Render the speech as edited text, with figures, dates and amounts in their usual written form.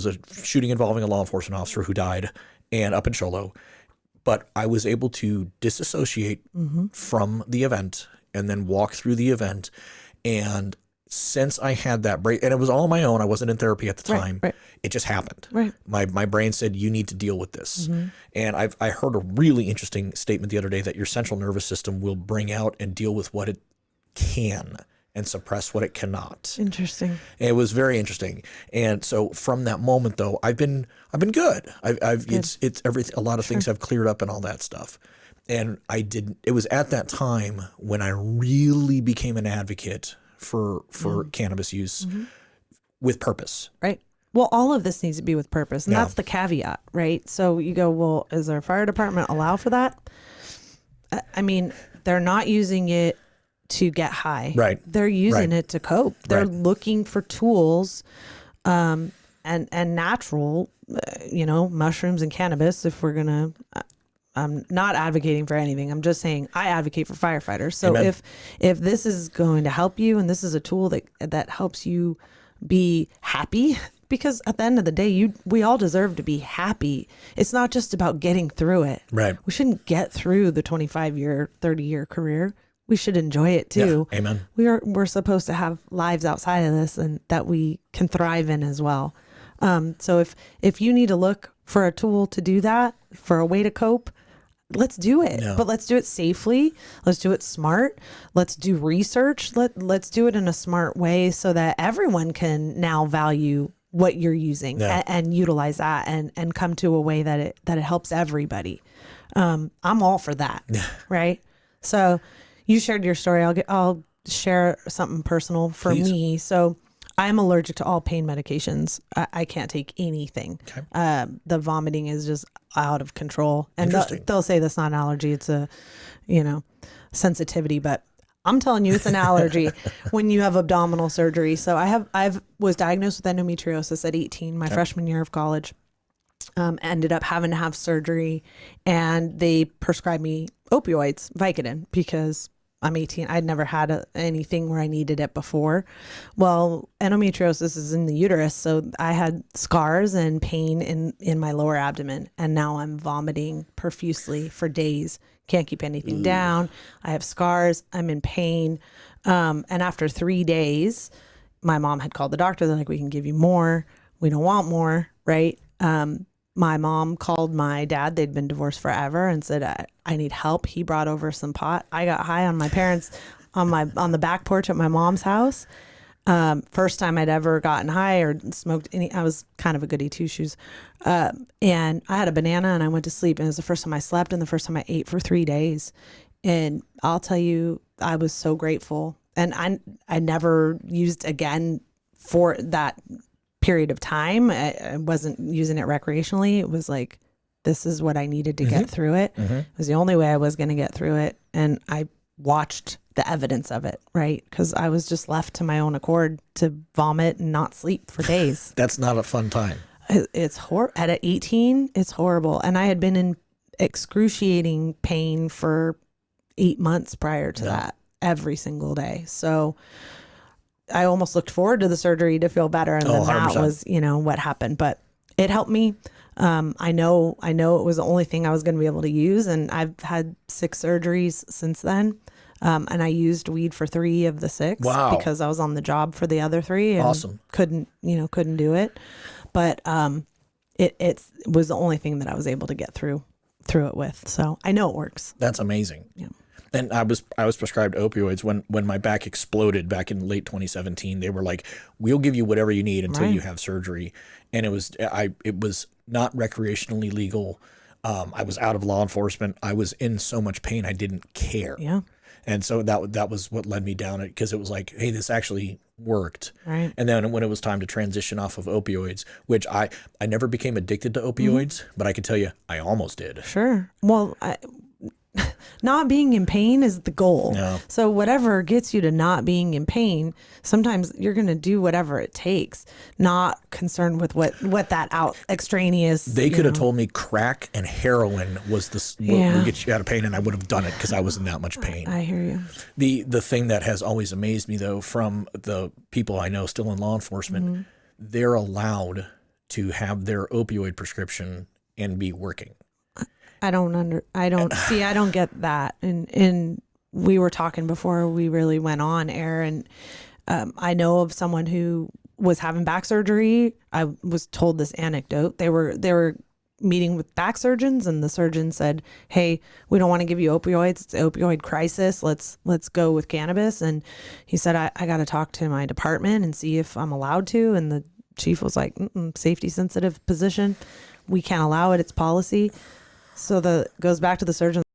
was a shooting involving a law enforcement officer who died, and up in Cholo. But I was able to disassociate from the event and then walk through the event. And since I had that break, and it was all on my own, I wasn't in therapy at the time. Right. It just happened. Right. My brain said, you need to deal with this. And I heard a really interesting statement the other day that your central nervous system will bring out and deal with what it can and suppress what it cannot. Interesting. And it was very interesting. And so from that moment though, I've been good. It's everything, a lot of things have cleared up and all that stuff. And it was at that time when I really became an advocate for cannabis use with purpose. Right. Well, all of this needs to be with purpose. And that's the caveat, right? So you go, well, is our fire department allow for that? I mean, they're not using it to get high. Right. They're using it to cope. They're looking for tools and natural, mushrooms and cannabis. If we're going to, I'm not advocating for anything. I'm just saying I advocate for firefighters. So Amen. if this is going to help you and this is a tool that helps you be happy, because at the end of the day, we all deserve to be happy. It's not just about getting through it. Right. We shouldn't get through the 25-year, 30-year career. We should enjoy it too. Yeah. Amen. We're supposed to have lives outside of this and that we can thrive in as well. So if you need to look for a tool to do that, for a way to cope, let's do it. Yeah. But let's do it safely. Let's do it smart. Let's do research. Let's do it in a smart way so that everyone can now value what you're using and utilize that and come to a way that it helps everybody. I'm all for that. Right. So you shared your story. I'll share something personal for Please. me. So I'm allergic to all pain medications. I can't take anything. Okay. The vomiting is just out of control. And they'll say that's not an allergy. It's a, sensitivity, but I'm telling you, it's an allergy when you have abdominal surgery. So I was diagnosed with endometriosis at 18, my freshman year of college. Ended up having to have surgery, and they prescribed me opioids, Vicodin, because I'm 18. I'd never had anything where I needed it before. Well, endometriosis is in the uterus. So I had scars and pain in my lower abdomen. And now I'm vomiting profusely for days. Can't keep anything down. I have scars. I'm in pain. And after 3 days, my mom had called the doctor. They're like, we can give you more. We don't want more. Right. My mom called my dad. They'd been divorced forever and said, I need help. He brought over some pot. I got high on my parents on the back porch at my mom's house. First time I'd ever gotten high or smoked any. I was kind of a goody two shoes. And I had a banana and I went to sleep. And it was the first time I slept and the first time I ate for 3 days. And I'll tell you, I was so grateful. And I never used again for that period of time. I wasn't using it recreationally. It was like, this is what I needed to get through it. It was the only way I was going to get through it. And I watched the evidence of it, right? Because I was just left to my own accord to vomit and not sleep for days. That's not a fun time. It's horrible. At 18, it's horrible. And I had been in excruciating pain for 8 months prior to that, every single day. So I almost looked forward to the surgery to feel better. And then 100%. that was, what happened. But it helped me. I know it was the only thing I was going to be able to use. And I've had 6 surgeries since then. And I used weed for 3 of the 6 because I was on the job for the other 3 and Awesome. couldn't do it. But it was the only thing that I was able to get through it with. So I know it works. That's amazing. Yeah. And I was prescribed opioids when my back exploded back in late 2017. They were like, "We'll give you whatever you need until you have surgery." And it was not recreationally legal. I was out of law enforcement. I was in so much pain I didn't care. Yeah. And so that was what led me down it, because it was like, hey, this actually worked. Right. And then when it was time to transition off of opioids, which I never became addicted to opioids, but I can tell you I almost did. Sure. Well, not being in pain is the goal. Yeah. So whatever gets you to not being in pain, sometimes you're going to do whatever it takes, not concerned with what that extraneous. They could have told me crack and heroin was what would get you out of pain, and I would have done it because I was in that much pain. I hear you. The thing that has always amazed me, though, from the people I know still in law enforcement, they're allowed to have their opioid prescription and be working. I don't get that. And we were talking before we really went on air, and I know of someone who was having back surgery. I was told this anecdote. They were meeting with back surgeons, and the surgeon said, "Hey, we don't want to give you opioids. It's an opioid crisis. Let's go with cannabis." And he said, I got to talk to my department and see if I'm allowed to. And the chief was like, safety sensitive position. We can't allow it. It's policy. So goes back to the surgeon.